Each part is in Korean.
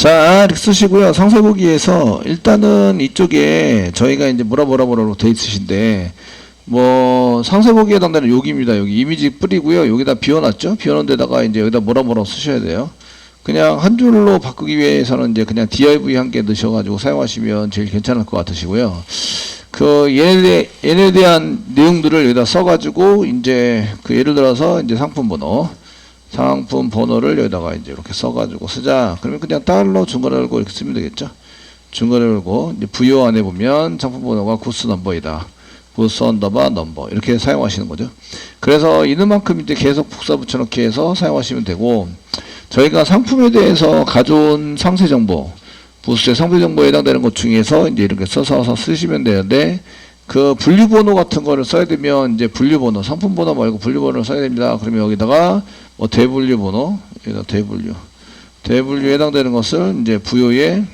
자, 이렇게 쓰시고요. 상세 보기에서 일단은 이쪽에 저희가 이제 뭐라고 돼 있으신데, 뭐 상세 보기에 해당되는 여기입니다. 여기 이미지 뿌리고요. 여기다 비워놨죠. 비워놓은 데다가 이제 여기다 뭐라고 쓰셔야 돼요. 그냥 한 줄로 바꾸기 위해서는 이제 그냥 div 한 개 넣으셔가지고 사용하시면 제일 괜찮을 것 같으시고요. 그 얘네에 대한 내용들을 여기다 써가지고 이제 그 예를 들어서 이제 상품 번호를 여기다가 이제 이렇게 써가지고 쓰자. 그러면 그냥 달러 중괄호 열고 이렇게 쓰면 되겠죠. 중괄호 열고 이제 부여 안에 보면 상품 번호가 구스 넘버이다. 구스 언더바 넘버 이렇게 사용하시는 거죠. 그래서 있는 만큼 이제 계속 복사 붙여넣기 해서 사용하시면 되고, 저희가 상품에 대해서 가져온 상세 정보, 부스의 상세 정보에 해당되는 것 중에서 이제 이렇게 써서 쓰시면 되는데, 그 분류 번호 같은 거를 써야 되면 이제 분류 번호, 상품 번호 말고 분류 번호를 써야 됩니다. 그러면 여기다가 뭐 대분류 번호, 여기다 대분류에 해당되는 것을 이제 부여에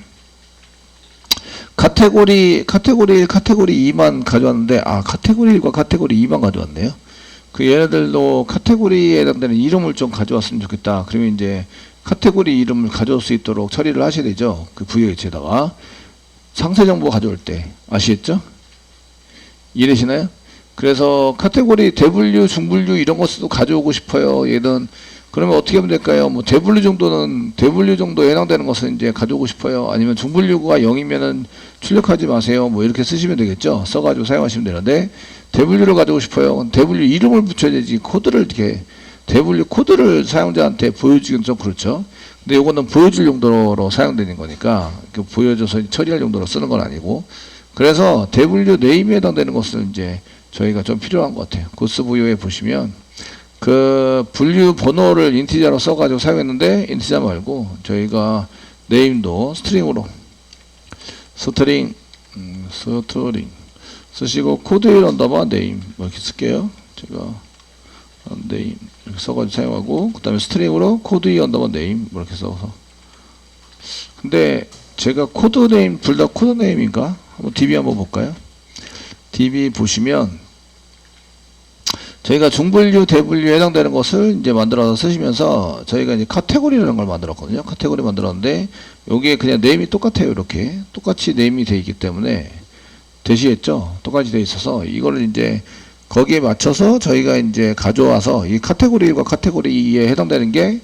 카테고리 1, 카테고리 2만 가져왔는데, 카테고리 1과 카테고리 2만 가져왔네요. 그 얘네들도 카테고리에 해당되는 이름을 좀 가져왔으면 좋겠다. 그러면 이제 카테고리 이름을 가져올 수 있도록 처리를 하셔야 되죠. 그 부여 위치에다가 상세 정보 가져올 때. 아시겠죠? 이해되시나요? 그래서 카테고리 대분류, 중분류 이런 것도 가져오고 싶어요. 얘는 그러면 어떻게 하면 될까요? 뭐 대분류 정도에 해당되는 것은 이제 가져오고 싶어요. 아니면 중분류가 0이면은 출력하지 마세요. 뭐 이렇게 쓰시면 되겠죠. 써가지고 사용하시면 되는데, 대분류를 가져오고 싶어요. 대분류 이름을 붙여야 되지, 코드를 이렇게 대분류 코드를 사용자한테 보여주기는 좀 그렇죠. 근데 요거는 보여줄 용도로 사용되는 거니까 보여줘서 처리할 용도로 쓰는 건 아니고, 그래서 대분류 네임에 해당되는 것은 이제 저희가 좀 필요한 것 같아요. 구스 부여에 보시면 그 분류 번호를 인티저로 써가지고 사용했는데, 인티저 말고 저희가 네임도 스트링 쓰시고 코드 1 언더바 네임 뭐 이렇게 쓸게요. 제가 네임 이렇게 써가지고 사용하고, 그 다음에 스트링으로 코드 2 언더바 네임 뭐 이렇게 써서. 근데 제가 코드 네임 둘 다 코드 네임인가? 한번 DB 한번 볼까요? DB 보시면 저희가 중분류, 대분류에 해당되는 것을 이제 만들어서 쓰시면서 저희가 이제 카테고리라는 걸 만들었거든요. 카테고리 만들었는데 여기에 그냥 네임이 똑같아요. 이렇게 똑같이 네임이 되어 있기 때문에, 되시겠죠? 똑같이 되어 있어서 이거를 이제 거기에 맞춰서 저희가 이제 가져와서 이 카테고리 1과 카테고리 2에 해당되는 게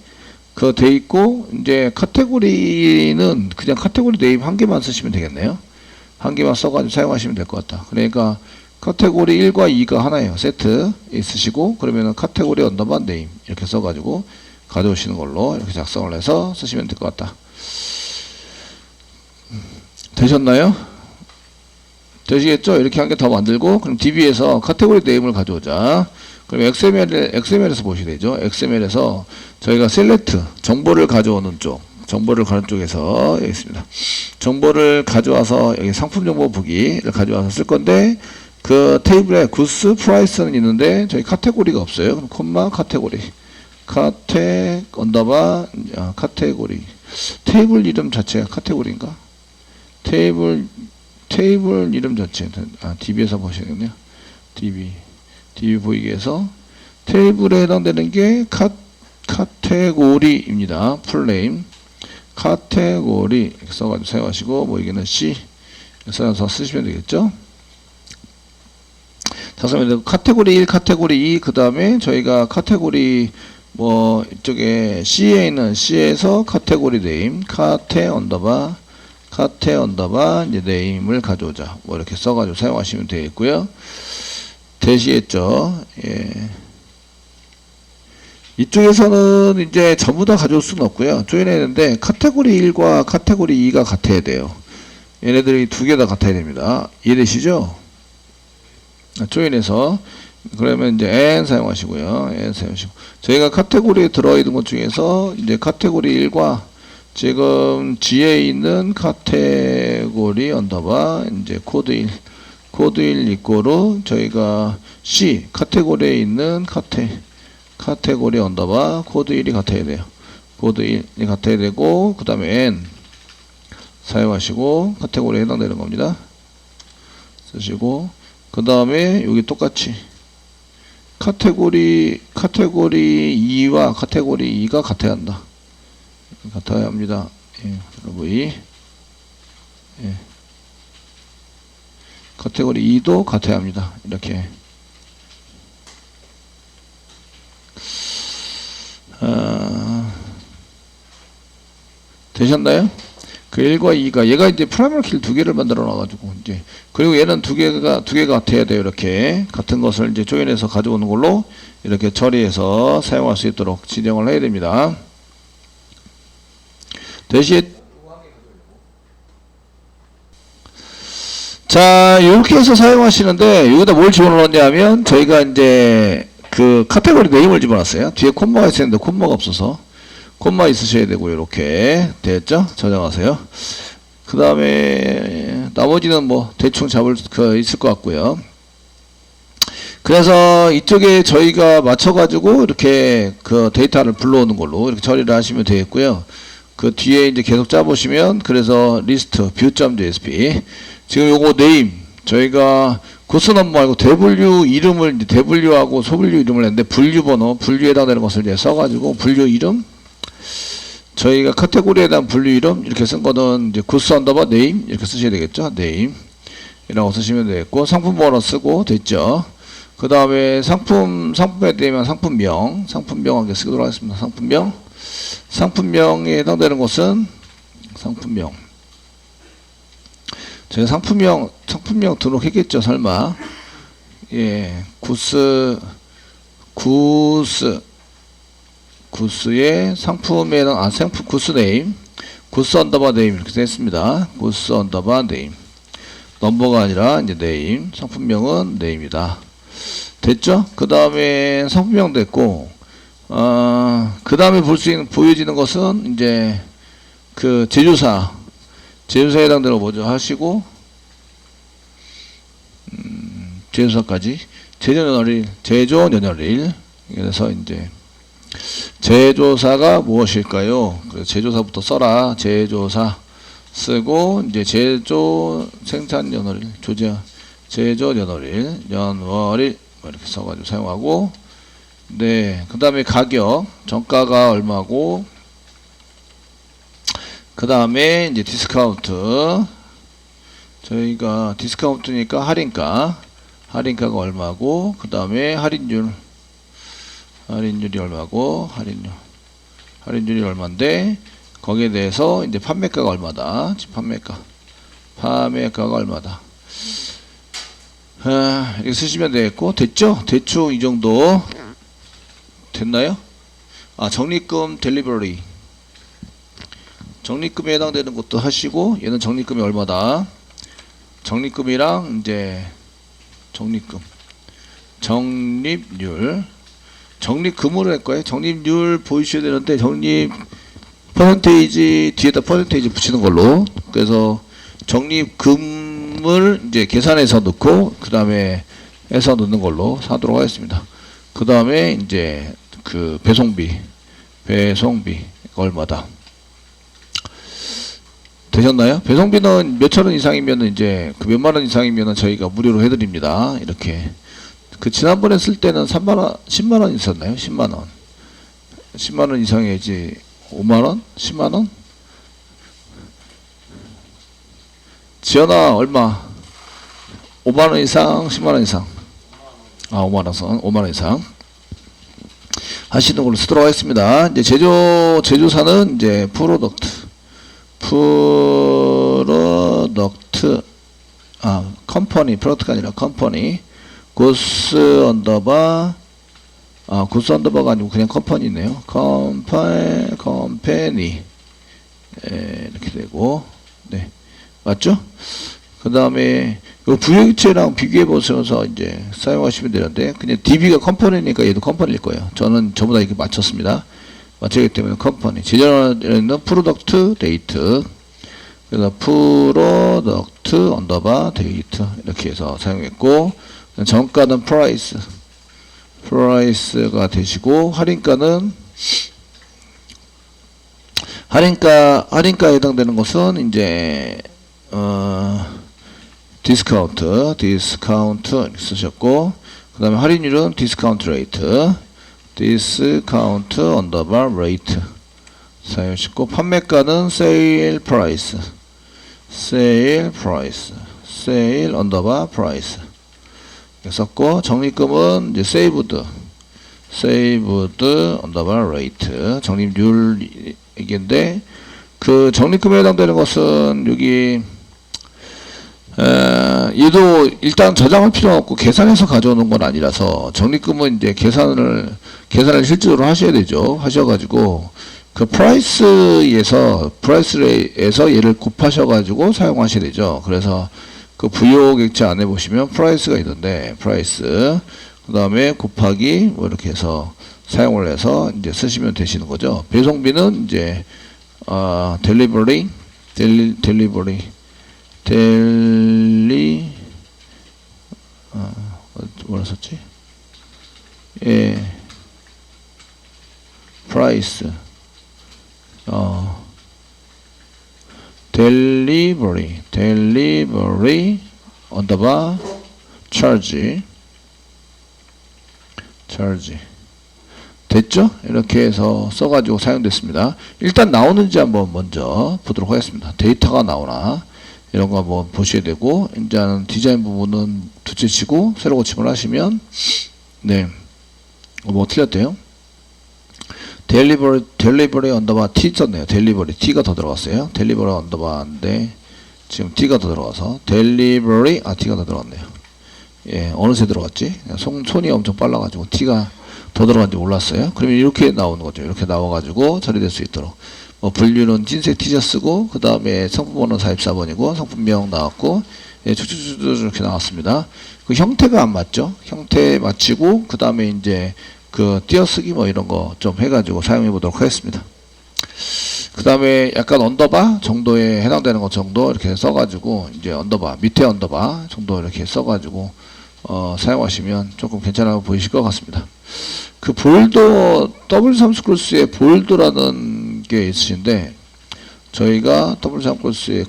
그 돼 있고, 이제 카테고리는 그냥 카테고리 네임 한 개만 쓰시면 되겠네요. 한 개만 써가지고 사용하시면 될 것 같다. 그러니까 카테고리 1과 2가 하나예요. 세트 있으시고, 그러면은 카테고리 언더바 네임 이렇게 써가지고 가져오시는 걸로 이렇게 작성을 해서 쓰시면 될 것 같다. 되셨나요? 되시겠죠? 이렇게 한 개 더 만들고, 그럼 DB에서 카테고리 네임을 가져오자. 그럼 XML에서 보시면 되죠. XML에서 저희가 셀렉트, 정보를 가져오는 쪽에서 여기 있습니다. 정보를 가져와서 여기 상품 정보 보기를 가져와서 쓸 건데, 그 테이블에 구스 프라이스는 있는데 저희 카테고리가 없어요. 그럼 콤마 카테고리 언더바 카테고리, 테이블 이름 자체가 카테고리인가? 테이블 이름 자체, DB에서 보시겠네요. DB 보이게 해서 테이블에 해당되는 게 카테고리입니다. 풀네임 카테고리 이렇게 써가지고 사용하시고, 뭐 이게는 C 써서 쓰시면 되겠죠. 작성해서 카테고리 1, 카테고리 2, 그 다음에 저희가 카테고리 뭐 이쪽에 C에 있는 C에서 카테고리 네임 카테 언더바 이제 네임을 가져오자. 뭐 이렇게 써가지고 사용하시면 되겠고요. 되시겠죠? 예. 이쪽에서는 이제 전부 다 가져올 수는 없고요. 조인했는데 카테고리 1과 카테고리 2가 같아야 돼요. 얘네들이 두 개 다 같아야 됩니다. 이해되시죠? 조인해서 그러면 이제 n 사용하시고요. 저희가 카테고리에 들어있는 것 중에서 이제 카테고리 1과 지금 G에 있는 카테고리 언더바 이제 코드 1 이꼬로 저희가 C 카테고리에 있는 카테고리 언더바 코드 1이 같아야 돼요. 코드 1이 같아야 되고, 그 다음에 n 사용하시고 카테고리에 해당되는 겁니다. 쓰시고, 그 다음에 여기 똑같이 카테고리 2와 카테고리 2가 같아야 한다. 같아야 합니다. 예, V. 예. 카테고리 2도 같아야 합니다. 이렇게. 되셨나요? 그 1과 2가, 얘가 이제 프라이머리 키를 두 개를 만들어 놔가지고, 이제, 그리고 얘는 두 개가 같아야 돼요. 이렇게. 같은 것을 이제 조인해서 가져오는 걸로, 이렇게 처리해서 사용할 수 있도록 지정을 해야 됩니다. 대신, 자, 이렇게 해서 사용하시는데, 여기다 뭘 집어넣었냐 하면, 저희가 이제, 그 카테고리 네임을 집어넣었어요. 뒤에 콤마가 있었는데, 콤마가 없어서. 콤마 있으셔야 되고, 이렇게. 됐죠? 저장하세요. 그 다음에, 나머지는 뭐, 대충 잡을, 있을 것 같고요. 그래서 이쪽에 저희가 맞춰가지고, 이렇게 그 데이터를 불러오는 걸로, 이렇게 처리를 하시면 되겠고요. 그 뒤에 이제 계속 짜보시면, 그래서 리스트, view.jsp. 지금 요거 네임, 저희가 구스 넘버 말고 대분류 이름을, 대분류하고 소분류 이름을 했는데, 분류 번호, 분류에 해당되는 것을 이제 써가지고, 분류 이름, 저희가 카테고리에 대한 분류 이름 이렇게 쓴 거는 이제 구스 언더바 네임 이렇게 쓰셔야 되겠죠. 네임 이라고 쓰시면 되겠고, 상품 번호 쓰고 됐죠. 그 다음에 상품에 대한 상품명 하게 쓰도록 하겠습니다. 상품명에 해당되는 것은 상품명. 제가 상품명 등록했겠죠. 설마. 예, 구스의 상품에 상품 구스 네임, 구스 언더바 네임 이렇게 됐습니다. 구스 언더바 네임. 넘버가 아니라 이제 네임, 상품명은 네임이다. 됐죠? 그 다음에 상품명 됐고, 그 다음에 보여지는 것은 이제 그 제조사에 해당되는 뭐죠 하시고, 제조사까지 제조 연월일. 그래서 이제 제조사가 무엇일까요? 제조사부터 써라. 제조사 쓰고, 이제 제조 생산 연월일, 제조 연월일 뭐 이렇게 써가지고 사용하고, 네. 그 다음에 가격, 정가가 얼마고, 그 다음에 이제 디스카운트, 저희가 디스카운트니까 할인가가 얼마고, 그 다음에 할인율이 얼마고, 할인율이 얼마인데, 거기에 대해서 이제 판매가가 얼마다. 판매가가 얼마다. 이렇게 쓰시면 되겠고, 됐죠? 대충 이 정도 됐나요? 적립금 델리버리. 적립금에 해당되는 것도 하시고, 얘는 적립금이 얼마다. 적립금이랑 이제 적립금으로 할 거예요. 적립률 보이셔야 되는데, 적립 퍼센테이지 뒤에다 퍼센테이지 붙이는 걸로. 그래서 적립금을 이제 계산해서 넣고, 그 다음에 해서 넣는 걸로 사도록 하겠습니다. 그 다음에 이제 그 배송비 얼마다. 되셨나요? 배송비는 몇천 원 이상이면은 이제 그 몇만 원 이상이면은 저희가 무료로 해드립니다. 이렇게. 그 지난번에 쓸 때는 10만 원 있었나요? 10만 원. 10만 원 이상이지. 5만 원? 10만 원? 지연아 얼마? 5만 원 이상, 10만 원 이상. 5만 원 이상. 하시는 걸로 쓰도록 하겠습니다. 이제 제조사는 이제 프로덕트, 컴퍼니, 프로덕트가 아니라 컴퍼니, 구스 언더바가 아니고 그냥 컴퍼니네요. 컴퍼니. 이렇게 되고, 네. 맞죠? 그 다음에, 요 부여기체랑 비교해 보셔서 이제 사용하시면 되는데, 그냥 DB가 컴퍼니니까 얘도 컴퍼니일 거예요. 저는 전부 다 이렇게 맞췄습니다. 맞췄기 때문에 컴퍼니. 제조는 프로덕트 데이트. 그래서 프로덕트 언더바 데이트. 이렇게 해서 사용했고, 정가는 프라이스가 되시고, 할인가에 해당되는 것은 이제, 디스카운트 이렇게 쓰셨고, 그 다음에 할인율은 디스카운트 레이트, 디스카운트 언더바 레이트 사용하시고 판매가는 sale price, sale price, sale underbar price 썼고 적립금은 이제 saved, saved underbar rate 적립률 얘기인데 그 적립금에 해당되는 것은 여기 얘도 일단 저장할 필요가 없고 계산해서 가져오는 건 아니라서 적립금은 이제 계산을 실제로 하셔야 되죠. 하셔가지고 그 프라이스에서 얘를 곱하셔가지고 사용하셔야 되죠. 그래서 그 부요 객체 안에 보시면 프라이스가 있는데 프라이스 그 다음에 곱하기 뭐 이렇게 해서 사용을 해서 이제 쓰시면 되시는 거죠. 배송비는 이제 delivery 뭐라 썼지? 예, price, delivery underbar charge 됐죠? 이렇게 해서 써가지고 사용됐습니다. 일단 나오는지 한번 먼저 보도록 하겠습니다. 데이터가 나오나 이런 거 한번 보셔야 되고 이제는 디자인 부분은 둘째 치고 새로 고침을 하시면 네, 뭐 틀렸대요? 델리버리 언더바 T 썼네요. 델리버리 T가 더 들어갔어요. 델리버리 언더바인데 지금 T가 더 들어가서 델리버리 T가 더 들어갔네요. 예, 어느새 들어갔지? 손이 엄청 빨라가지고 T가 더 들어간지 몰랐어요. 그러면 이렇게 나오는 거죠. 이렇게 나와가지고 처리될 수 있도록. 뭐 분류는 흰색 T자 쓰고 그 다음에 상품번호 44번이고 상품명 나왔고 예, 쭉쭉쭉 이렇게 나왔습니다. 그 형태가 안 맞죠? 형태 맞추고 그 다음에 이제 그 띄어쓰기 뭐 이런 거 좀 해가지고 사용해 보도록 하겠습니다. 그 다음에 약간 언더바 정도에 해당되는 것 정도 이렇게 써가지고 이제 언더바 밑에 언더바 정도 이렇게 써가지고 사용하시면 조금 괜찮아 보이실 것 같습니다. 그 볼더 W3 스크루스의 볼더라는 게 있으신데 저희가 W3 스크루스의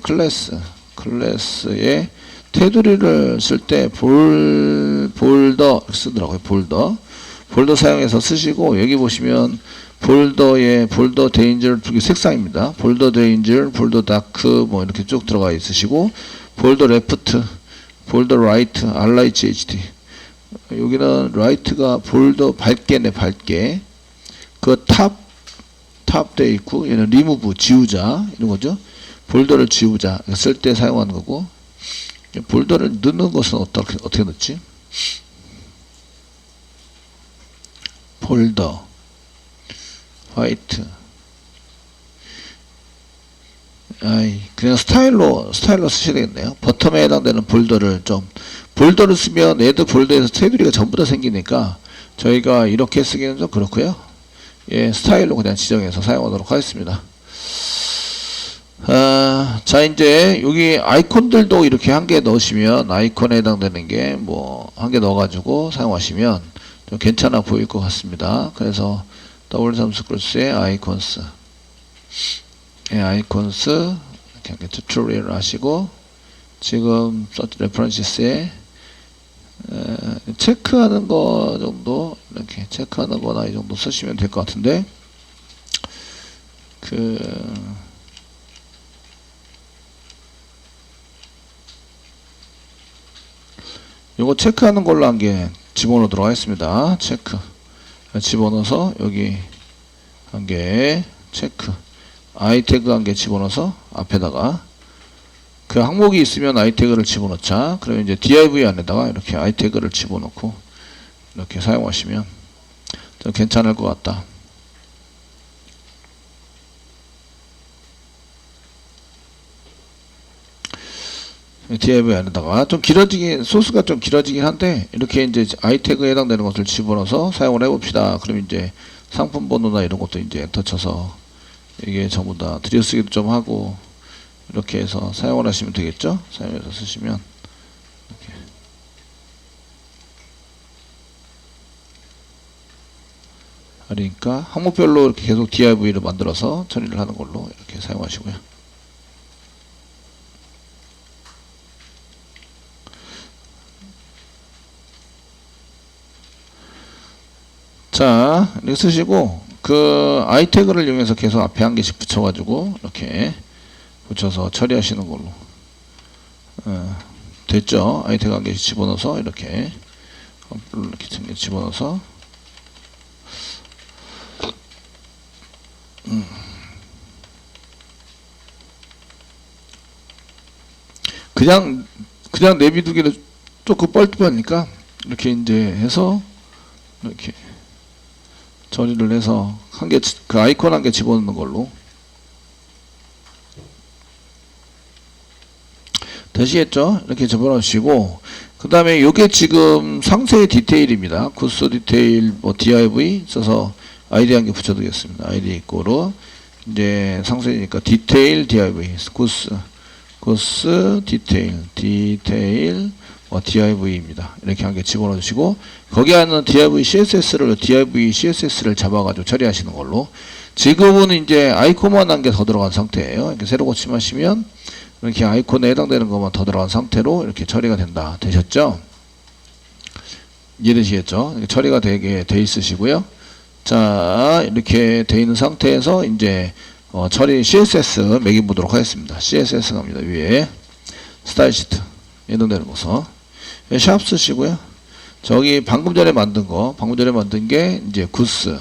클래스의 테두리를 쓸 때 볼더 쓰더라고요. 볼더 사용해서 쓰시고 여기 보시면 볼더의 볼더 데인저 두 개 색상입니다. 볼더 데인저, 볼더 다크 뭐 이렇게 쭉 들어가 있으시고 볼더 레프트, 볼더 라이트, RIGHT 여기는 라이트가 볼더 밝게네 밝게 그 탑 돼 있고 얘는 리무브 지우자 이런 거죠. 볼더를 지우자 쓸 때 사용하는 거고 볼더를 넣는 것은 어떻게 넣지? 볼더 화이트 그냥 스타일로 쓰셔야 되겠네요. 버텀에 해당되는 볼더를 볼더를 쓰면 애드 볼더에서 테두리가 전부 다 생기니까 저희가 이렇게 쓰기는 좀 그렇고요. 예, 스타일로 그냥 지정해서 사용하도록 하겠습니다. 자 이제 여기 아이콘들도 이렇게 한 개 넣으시면 아이콘에 해당되는 게 뭐 한 개 넣어가지고 사용하시면 좀 괜찮아 보일 것 같습니다. 그래서 W3 스크루스의 아이콘스 아이콘스 이렇게 튜토리얼을 하시고 지금 서치 레퍼런시스에 체크하는 거 정도 이렇게 체크하는 거나 이 정도 쓰시면 될 것 같은데 요거 체크하는 걸로 한 개 집어넣도록 하겠습니다. 체크 집어넣어서 여기 한 개 체크 아이태그 한 개 집어넣어서 앞에다가 그 항목이 있으면 아이태그를 집어넣자. 그러면 이제 div 안에다가 이렇게 아이태그를 집어넣고 이렇게 사용하시면 좀 괜찮을 것 같다. div 안에다가 좀 길어지긴 소스가 좀 길어지긴 한데 이렇게 이제 아이태그에 해당되는 것을 집어넣어서 사용을 해봅시다. 그럼 이제 상품 번호나 이런 것도 이제 엔터 쳐서 이게 전부 다 들여쓰기도 좀 하고 이렇게 해서 사용을 하시면 되겠죠. 사용해서 쓰시면 이렇게. 그러니까 항목별로 이렇게 계속 div를 만들어서 처리를 하는 걸로 이렇게 사용하시고요. 자 이렇게 쓰시고 그 i 태그를 이용해서 계속 앞에 한 개씩 붙여가지고 이렇게 붙여서 처리하시는 걸로. 됐죠? i 태그 한 개씩 집어넣어서 이렇게 집어넣어서 그냥 내비두기를 조금 뻘쭘하니까 이렇게 이제 해서 이렇게 처리를 해서 한 개, 그 아이콘 한 개 집어넣는 걸로. 되시겠죠? 이렇게 집어넣으시고, 그 다음에 요게 지금 상세 디테일입니다. 구스 디테일, 뭐 div 써서 id 한 개 붙여두겠습니다. id 이꼬로 이제 상세니까 디테일 div 구스 디테일 뭐 div입니다. 이렇게 한 개 집어넣어 주시고, 거기에 있는 div css를 잡아가지고 처리하시는 걸로. 지금은 이제 아이콘만 한 개 더 들어간 상태예요. 이렇게 새로 고침하시면 이렇게 아이콘에 해당되는 것만 더 들어간 상태로 이렇게 처리가 된다. 되셨죠? 이해되시겠죠? 이렇게 처리가 되게 돼 있으시고요. 자, 이렇게 돼 있는 상태에서 이제 처리 CSS 매겨보도록 하겠습니다. CSS 갑니다. 위에 스타일 시트 해당되는 것서 샵 쓰시고요. 저기 방금 전에 만든 게 이제 구스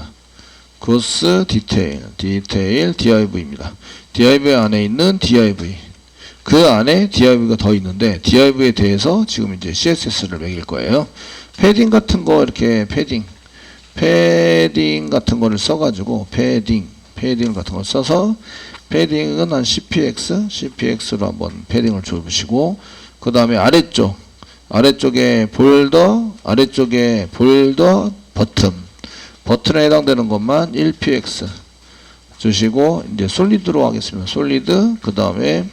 디테일 div입니다. div 안에 있는 div, 그 안에 div가 더 있는데 div에 대해서 지금 이제 CSS를 매길 거예요. 패딩 같은 거 이렇게 패딩 같은 거를 써가지고 패딩 같은 걸 써서 패딩은 한 cpx로 한번 패딩을 줘보시고, 그 다음에 아래쪽에 볼더 버튼에 해당되는 것만 1px 주시고, 이제 솔리드로 하겠습니다. 솔리드, 그 다음에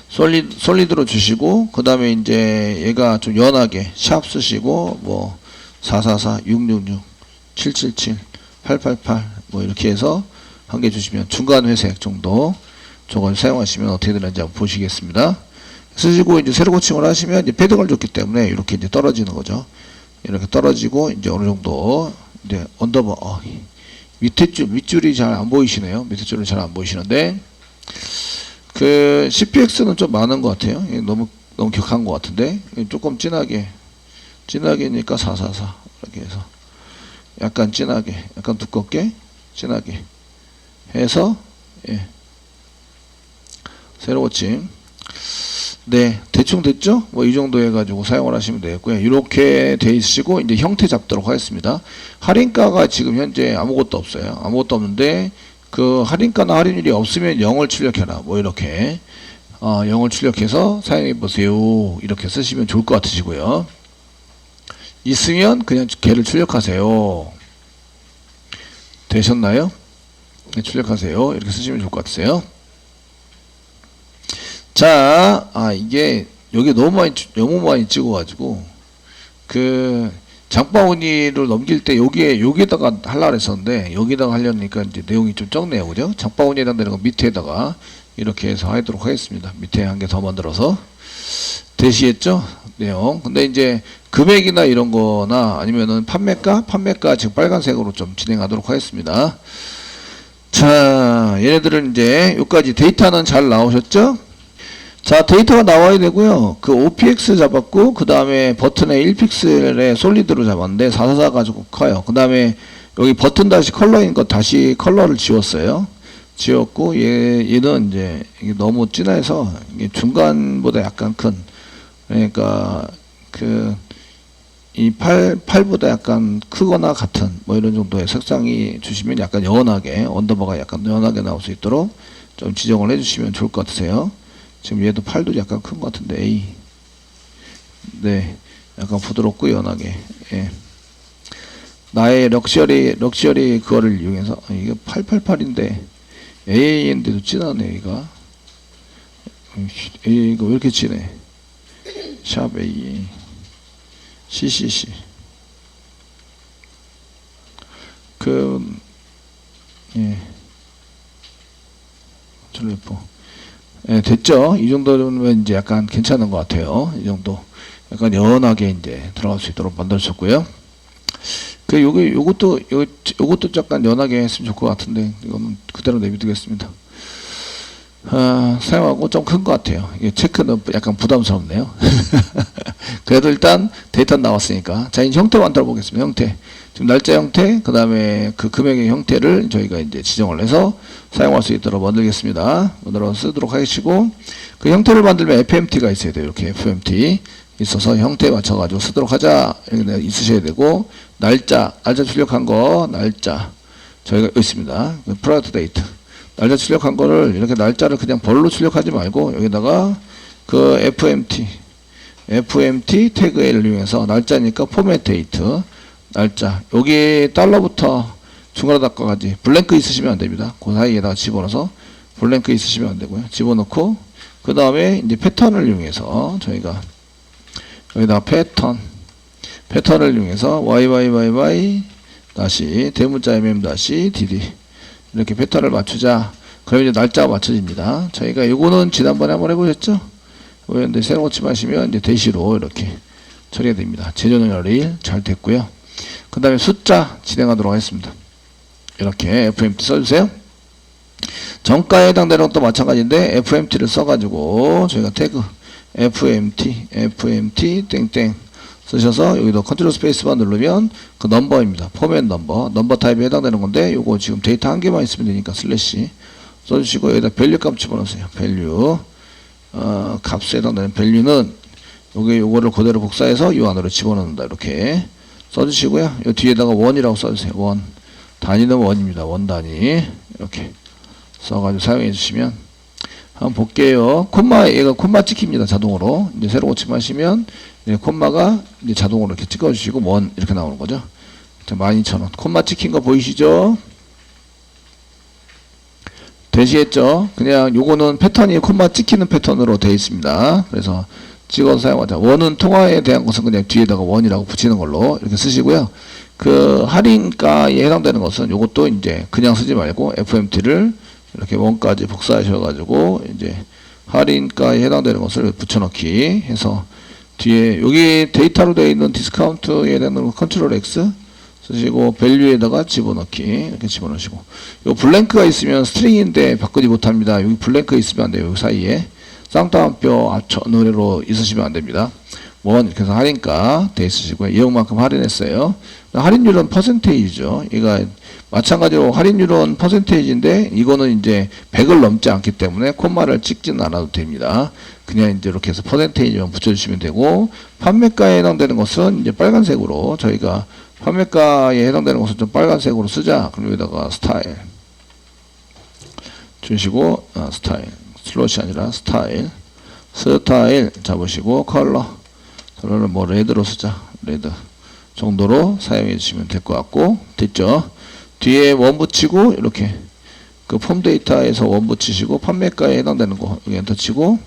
솔리드로 주시고, 그 다음에 이제 얘가 좀 연하게 샵 쓰시고, 뭐 444 666 777 888 뭐 이렇게 해서 한 개 주시면 중간 회색 정도 저걸 사용하시면 어떻게 되는지 한번 보시겠습니다. 쓰시고 이제 새로 고침을 하시면 이제 패딩을 줬기 때문에 이렇게 이제 떨어지는 거죠. 이렇게 떨어지고 이제 어느 정도 이제 언더버 윗줄이 잘 안 보이시네요. 밑에 줄은 잘 안 보이시는데, 그 cpx는 좀 많은 것 같아요. 너무 격한 것 같은데 조금 진하게니까 444 이렇게 해서 약간 진하게, 약간 두껍게 진하게 해서 새로 고침. 네, 대충 됐죠? 뭐 이 정도 해가지고 사용을 하시면 되겠고요. 이렇게 돼 있으시고 이제 형태 잡도록 하겠습니다. 할인가가 지금 현재 아무것도 없어요. 아무것도 없는데 그 할인가나 할인율이 없으면 0을 출력해라. 뭐 이렇게 0을 출력해서 사용해 보세요. 이렇게 쓰시면 좋을 것 같으시고요. 있으면 그냥 걔를 출력하세요. 되셨나요? 네, 출력하세요. 이렇게 쓰시면 좋을 것 같으세요. 자, 이게 여기 너무 많이 찍어가지고 그 장바구니를 넘길 때 여기에다가 하려고 했었는데 여기다가 하려니까 이제 내용이 좀 적네요, 그죠? 장바구니에 해당되는 거 밑에다가 이렇게 해서 하도록 하겠습니다. 밑에 한 개 더 만들어서. 되시겠죠? 내용. 근데 이제 금액이나 이런 거나 아니면은 판매가 지금 빨간색으로 좀 진행하도록 하겠습니다. 자, 얘네들은 이제 여기까지 데이터는 잘 나오셨죠? 자, 데이터가 나와야 되고요. 그 OPX 잡았고, 그 다음에 버튼에 1픽셀에 솔리드로 잡았는데 444 가지고 커요. 그 다음에 여기 버튼 다시 컬러인 거 다시 컬러를 지웠어요. 지웠고, 얘는 이제 이게 너무 진해서 이게 중간보다 약간 큰, 그러니까 이 팔보다 약간 크거나 같은 뭐 이런 정도의 색상이 주시면 약간 연하게, 언더바가 약간 연하게 나올 수 있도록 좀 지정을 해주시면 좋을 것 같으세요. 지금 얘도 팔도 약간 큰 것 같은데, 네, 약간 부드럽고 연하게. 나의 럭셔리 그거를 이용해서, 이게 888인데 AA인데도 진하네. 얘가 이거 왜 이렇게 진해? 샵 AA CCC 좀 예뻐. 됐죠? 이 정도면 이제 약간 괜찮은 것 같아요. 이 정도 약간 연하게 이제 들어갈 수 있도록 만들었고요. 요것도 약간 연하게 했으면 좋을 것 같은데, 이건 그대로 내비두겠습니다. 사용하고 좀 큰 것 같아요. 이게 체크는 약간 부담스럽네요. 그래도 일단 데이터 나왔으니까. 자, 이제 형태 만들어 보겠습니다. 형태. 지금 날짜 형태, 그 다음에 그 금액의 형태를 저희가 이제 지정을 해서 사용할 수 있도록 만들겠습니다. 만들어 쓰도록 하시고, 그 형태를 만들면 FMT가 있어야 돼요. 이렇게 FMT 있어서 형태에 맞춰가지고 쓰도록 하자. 이렇게 있으셔야 되고, 날짜 출력한 거, 날짜. 저희가 있습니다. 프라이어티 데이트. 날짜 출력한 거를 이렇게 날짜를 그냥 벌로 출력하지 말고 여기다가 그 FMT 태그 L을 이용해서 날짜니까 포맷 데이트 날짜 여기 달러부터 중괄호 닫고까지 블랭크 있으시면 안 됩니다. 그 사이에다가 집어넣어서 블랭크 있으시면 안 되고요. 집어넣고 그 다음에 이제 패턴을 이용해서 저희가 여기다가 패턴을 이용해서 YYYY 다시 대문자 dash dd 이렇게 패턴을 맞추자. 그럼 이제 날짜가 맞춰집니다. 저희가 이거는 지난번에 한번 해보셨죠? 근데 새로 고침하시면 이제 대시로 이렇게 처리가 됩니다. 제조능력이 잘 됐고요. 그 다음에 숫자 진행하도록 하겠습니다. 이렇게 FMT 써주세요. 정가에 해당되는 것도 마찬가지인데 FMT를 써가지고 저희가 태그 FMT 땡땡 쓰셔서 여기도 컨트롤 스페이스바 누르면 그 넘버입니다. 포맷 넘버 타입에 해당되는 건데 요거 지금 데이터 한 개만 있으면 되니까 슬래시 써주시고 여기다 밸류 값 집어넣으세요. 밸류 값에 해당되는 밸류는 요거를 그대로 복사해서 요 안으로 집어넣는다. 이렇게 써주시고요. 요 뒤에다가 원이라고 써주세요. 원 단위는 원입니다. 원 단위 이렇게 써가지고 사용해 주시면 한번 볼게요. 얘가 콤마 찍힙니다. 자동으로 이제 새로 고침하시면 콤마가 이제 자동으로 이렇게 찍어주시고 원 이렇게 나오는 거죠. 12,000원. 콤마 찍힌 거 보이시죠? 되시겠죠? 그냥 요거는 패턴이 콤마 찍히는 패턴으로 되어 있습니다. 그래서 찍어서 사용하자. 원은 통화에 대한 것은 그냥 뒤에다가 원이라고 붙이는 걸로 이렇게 쓰시고요. 그 할인가에 해당되는 것은 요것도 이제 그냥 쓰지 말고 FMT를 이렇게 원까지 복사하셔가지고 이제 할인가에 해당되는 것을 붙여넣기 해서 뒤에 여기 데이터로 되어 있는 디스카운트에 해당되는 컨트롤 X 쓰시고 밸류에다가 집어넣기 이렇게 집어넣으시고 요 블랭크가 있으면 스트링인데 바꾸지 못합니다. 여기 블랭크 있으면 안 돼요. 여기 사이에 쌍따옴표 노래로 있으시면 안 됩니다. 원 이렇게 해서 할인가 돼 있으시고요. 이용만큼 할인했어요. 할인율은 퍼센테이지죠. 얘가 마찬가지로 할인율은 퍼센테이지인데 이거는 이제 100을 넘지 않기 때문에 콤마를 찍지는 않아도 됩니다. 그냥 이제 이렇게 해서 퍼센테이지만 붙여주시면 되고 판매가에 해당되는 것은 이제 빨간색으로 저희가 판매가에 해당되는 것은 좀 빨간색으로 쓰자. 그럼 여기다가 스타일 주시고 스타일 슬롯이 아니라 스타일 잡으시고 컬러를 뭐 레드로 쓰자. 레드 정도로 사용해 주시면 될 것 같고 됐죠. 뒤에 원 붙이고 이렇게 그 폼 데이터에서 원 붙이시고 판매가에 해당되는 거 여기 엔터 치고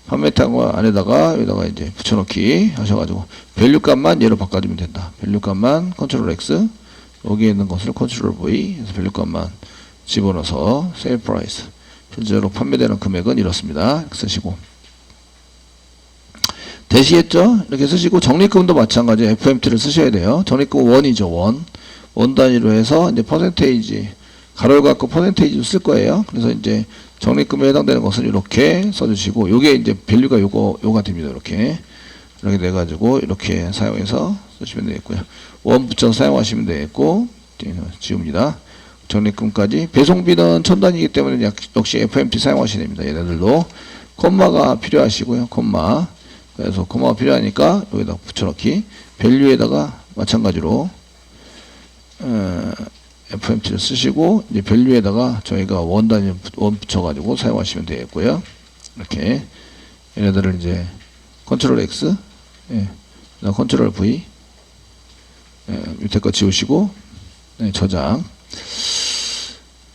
판매가 안에다가 여기다가 이제 붙여넣기 하셔가지고 밸류 값만 얘로 바꿔주면 된다. 밸류 값만 컨트롤 X 여기에 있는 것을 컨트롤 V 해서 밸류 값만 집어넣어서 세일 프라이스 실제로 판매되는 금액은 이렇습니다. 이렇게 쓰시고 되시겠죠? 이렇게 쓰시고 적립금도 마찬가지 FMT를 쓰셔야 돼요. 적립금 원이죠. 원 단위로 해서 이제 퍼센테이지 가로를 갖고 퍼센테이지로 쓸 거예요. 그래서 이제 적립금에 해당되는 것은 이렇게 써주시고 요게 이제 밸류가 요가 됩니다. 이렇게 돼가지고 이렇게 사용해서 쓰시면 되겠고요. 원 붙여서 사용하시면 되겠고 지웁니다. 적립금까지 배송비는 1000단위이기 때문에 역시 FMT 사용하셔야 됩니다. 얘네들도 콤마가 필요하시고요. 콤마 그래서 콤마가 필요하니까 여기다 붙여넣기 밸류에다가 마찬가지로 FMT를 쓰시고 이제 밸류에다가 저희가 원 붙여가지고 사용하시면 되겠고요. 이렇게 얘네들을 이제 컨트롤 X, 컨트롤 V 밑에 거 지우시고 저장.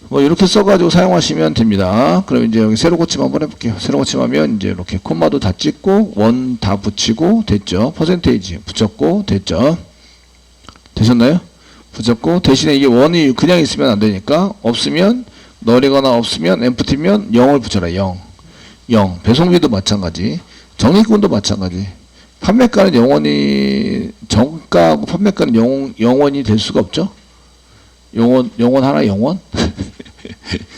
뭐 이렇게 써가지고 사용하시면 됩니다. 그럼 이제 여기 세로 고침 한번 해볼게요. 세로 고침하면 이제 이렇게 콤마도 다 찍고 원 다 붙이고 됐죠. 퍼센테이지 붙였고 됐죠. 되셨나요? 붙였고 대신에 이게 원이 그냥 있으면 안 되니까 없으면 널이거나 없으면 엠프티면 0을 붙여라. 0 배송비도 마찬가지 적립금도 마찬가지 판매가는 영원히, 정가하고 판매가는 영원히 될 수가 없죠? 영원 하나 영원?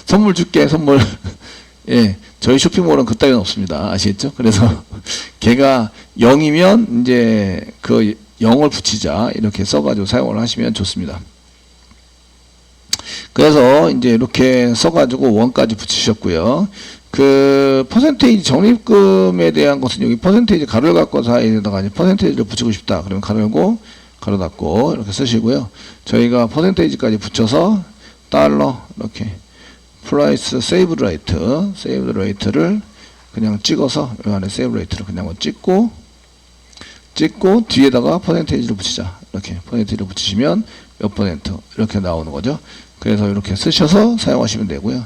선물 줄게, 선물. 예, 저희 쇼핑몰은 그따위는 없습니다. 아시겠죠? 그래서 걔가 0이면 이제 그 0을 붙이자 이렇게 써가지고 사용을 하시면 좋습니다. 그래서 이제 이렇게 써가지고 원까지 붙이셨고요. 그 퍼센테이지 적립금에 대한 것은 여기 퍼센테이지 가로를 갖고 사이에다가 이제 퍼센테이지를 붙이고 싶다. 그러면 가로 열고 가로 닫고 이렇게 쓰시고요. 저희가 퍼센테이지까지 붙여서 달러 이렇게 프라이스 세이브 레이트를 그냥 찍어서 이 안에 세이브 레이트를 그냥 찍고 뒤에다가 퍼센테이지를 붙이자. 이렇게 퍼센테이지를 붙이시면 몇 퍼센트 이렇게 나오는 거죠. 그래서 이렇게 쓰셔서 사용하시면 되고요.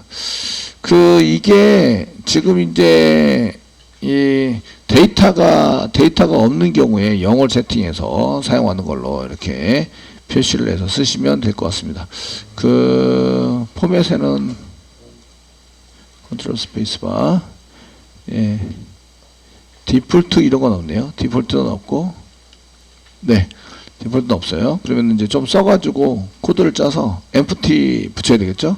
이게 지금 이제 이 데이터가 없는 경우에 0을 세팅해서 사용하는 걸로 이렇게 표시를 해서 쓰시면 될 것 같습니다. 포맷에는 컨트롤 스페이스바, 예, 디폴트 이런 건 없네요. 디폴트는 없고, 네, 디폴트는 없어요. 그러면 이제 좀 써가지고 코드를 짜서 empty 붙여야 되겠죠?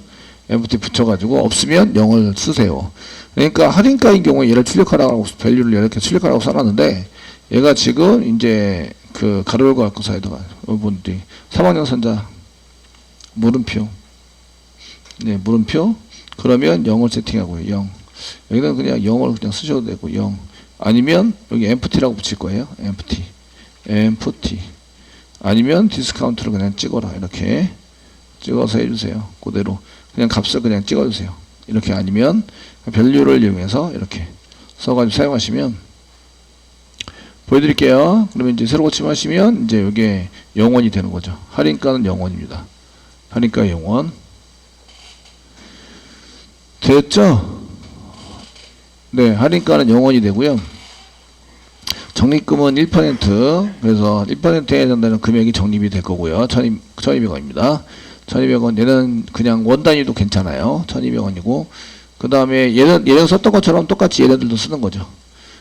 empty 붙여가지고 없으면 0을 쓰세요. 그러니까 할인가인 경우에 얘를 출력하라고 밸류를 이렇게 출력하라고 써놨는데 얘가 지금 이제 그 가로 열고 갖고 사이드가 여러분들이 3학년 선자 물음표, 네, 물음표. 그러면 0을 세팅하고요. 0. 여기는 그냥 0을 그냥 쓰셔도 되고 0. 아니면 여기 empty라고 붙일 거예요. empty. 아니면 디스카운트를 그냥 찍어라. 이렇게 찍어서 해주세요. 그대로 그냥 값을 그냥 찍어주세요. 이렇게 아니면 밸류를 이용해서 이렇게 써가지고 사용하시면 보여드릴게요. 그러면 이제 새로 고침하시면 이제 이게 0원이 되는 거죠. 할인가는 0원입니다. 할인가 0원. 됐죠? 네, 할인가는 0원이 되고요. 적립금은 1%, 그래서 1%에 해당되는 금액이 적립이 될 거고요. 1200원입니다. 1200원, 얘는 그냥 원 단위도 괜찮아요. 1200원이고, 그 다음에 얘는 썼던 것처럼 똑같이 얘네들도 쓰는 거죠.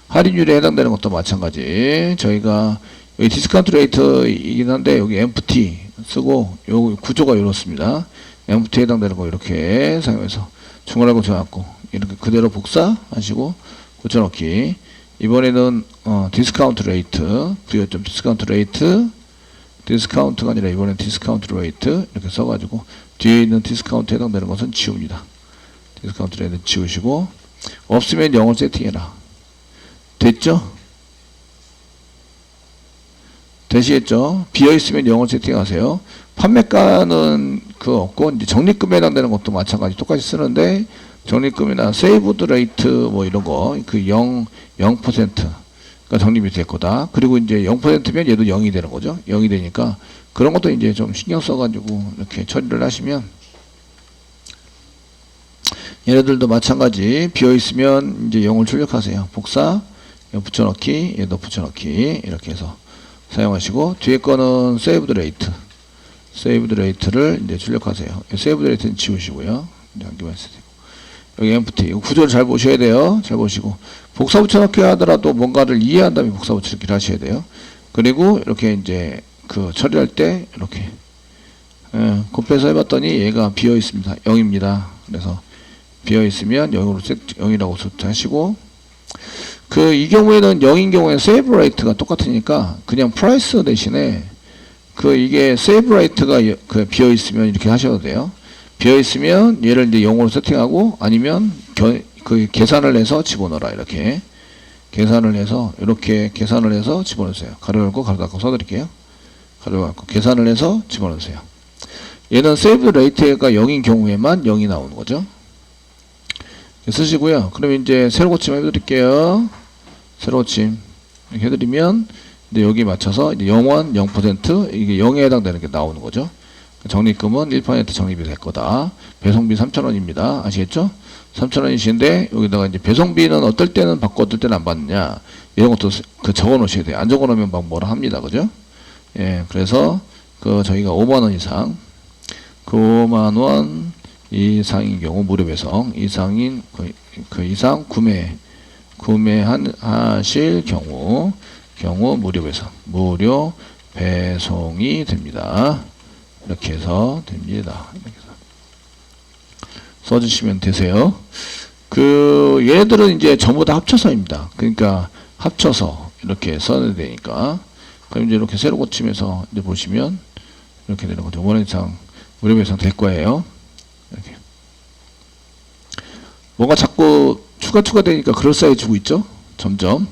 할인율에 해당되는 것도 마찬가지. 저희가 여기 디스카운트 레이트이긴 한데, 여기 empty 쓰고, 요 구조가 이렇습니다. empty에 해당되는 거 이렇게 사용해서 중괄하고 정하고, 이렇게 그대로 복사하시고, 고쳐넣기. 이번에는 디스카운트 레이트, 부여점 디스카운트 레이트, 디스카운트가 아니라 이번엔 디스카운트 레이트 이렇게 써가지고 뒤에 있는 디스카운트에 해당되는 것은 지웁니다. 디스카운트 레이트 지우시고 없으면 0을 세팅해라. 됐죠? 되시겠죠? 비어있으면 0을 세팅하세요. 판매가는 없고 이제 적립금에 해당되는 것도 마찬가지 똑같이 쓰는데 적립금이나 세이브드 레이트 뭐 이런 거 0%가 적립이 될 거다. 그리고 이제 0%면 얘도 0이 되는 거죠. 0이 되니까 그런 것도 이제 좀 신경 써가지고 이렇게 처리를 하시면 얘네들도 마찬가지 비어있으면 이제 0을 출력하세요. 복사, 붙여넣기, 얘도 붙여넣기 이렇게 해서 사용하시고 뒤에 거는 세이브드 레이트를 이제 출력하세요. 세이브드 레이트는 지우시고요. 이제 한개만 쓰세요. 여기 empty. 구조를 잘 보셔야 돼요. 잘 보시고. 복사 붙여넣기 하더라도 뭔가를 이해한 다음에 복사 붙여넣기를 하셔야 돼요. 그리고 이렇게 이제 처리할 때 이렇게 곱해서 해봤더니 얘가 비어 있습니다. 0입니다. 그래서 비어 있으면 0이라고 하시고 이 경우에는 0인 경우에 세이브 레이트가 똑같으니까 그냥 프라이스 대신에 이게 세이브 레이트가 비어 있으면 이렇게 하셔도 돼요. 비어있으면 얘를 이제 0으로 세팅하고 아니면 계산을 해서 집어넣어라. 이렇게 계산을 해서 집어넣으세요. 가로 열고 가로 닫고 써드릴게요. 가로 열고 계산을 해서 집어넣으세요. 얘는 세이브 레이트가 0인 경우에만 0이 나오는 거죠. 쓰시고요. 그럼 이제 새로 고침 해드릴게요. 새로 고침 이렇게 해드리면 이제 여기 맞춰서 이제 0원 0% 이게 0에 해당되는 게 나오는 거죠. 적립금은 1% 적립이 될 거다. 배송비 3,000원입니다. 아시겠죠? 3,000원이신데 여기다가 이제 배송비는 어떨 때는 받고 어떨 때는 안 받느냐 이런 것도 적어 놓으셔야 돼요. 안 적어 놓으면 막 뭐라 합니다. 그죠? 예, 그래서 저희가 5만원 이상 5만원 이상인 경우 무료 배송 이상인 이상 구매하실 경우 경우 무료 배송이 됩니다. 이렇게 해서 됩니다. 이렇게 해서 써주시면 되세요. 얘들은 이제 전부 다 합쳐서입니다. 그러니까 합쳐서 이렇게 써야 되니까. 그럼 이제 이렇게 새로 고치면서 이제 보시면 이렇게 되는 거죠. 5만 원 이상 무료 배송 될 거예요. 이렇게. 뭔가 자꾸 추가되니까 그럴싸해지고 있죠? 점점.